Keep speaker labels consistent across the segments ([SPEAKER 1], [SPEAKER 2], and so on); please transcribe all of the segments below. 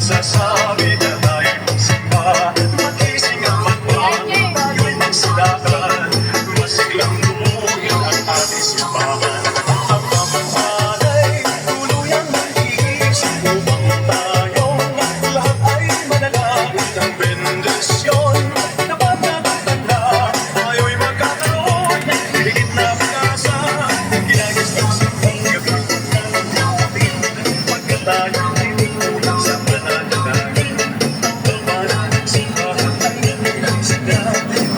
[SPEAKER 1] nagsasabi na tayo'y magsimba. Magising ang magbago, tayo'y magsidakan. Masiglang lumuhin ang ating simbahan. Ang pamamalay, tuluyang mag-iisip upang tayong lahat ay manalangin ng bendisyon. Dapat na magtanda, tayo'y magkakaroon ng higit na pag-asa. Ginagistong simbang gabi ng natin, pagka tayo sa pananalangin. Pagpapalan ng simbahan ay nagsida,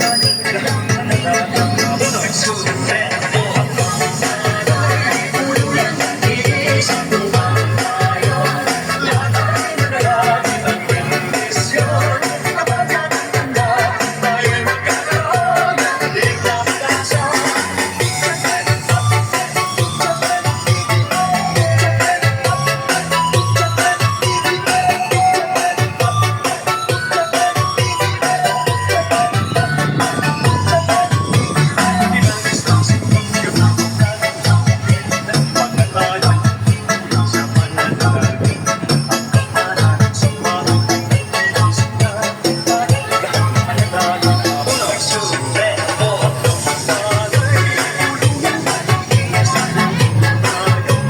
[SPEAKER 1] tayo lahat manalangin. Nagsusunod ang pamamalay, tuluyang mag-iisip upang tayong lahat ay manalangin ng bendisyon. Dapat na magtanda, tayo'y magkakaroon ng higit na pag-asa. Ginagistong simbang gabi ng natin, pagka tayo'y sa pananalangin. Ang pamalan ng simbahan ay nagsida, tayo lahat manalangin. Nagsusunod ang pamamalay, tuluyang mag-iisip upang tayong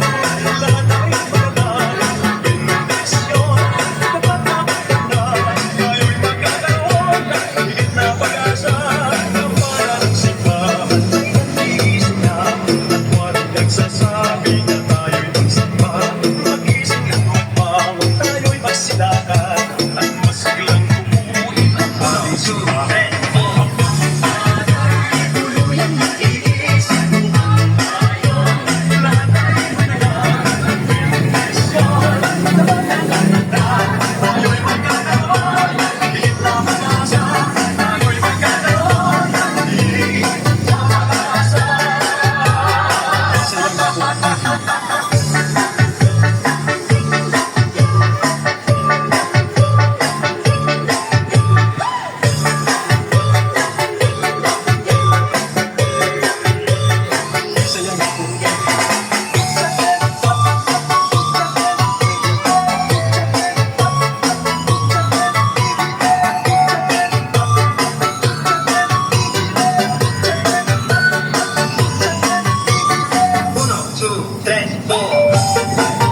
[SPEAKER 1] lahat ay manalangin ng bendisyon. Dapat na magtanda, tayo'y magkakaroon ng higit na pag-asa. Ang pamalan ng simbahan ay nag-iisip na at walang nagsasabi na tayo'y magsimba. Magising at magbangon, tayo'y magsidakan at masiglang lumuhin ang ating simbahan. Ang pamamalay, tuluyang mag-iisip upang tayong lahat ay manalangin ng bendisyon. Dapat na magtanda, tayo'y magkakaroon ng higit na pag-asa. Tayo'y magkakaroon ng higit na pag-asa. Uno, two, tres, four.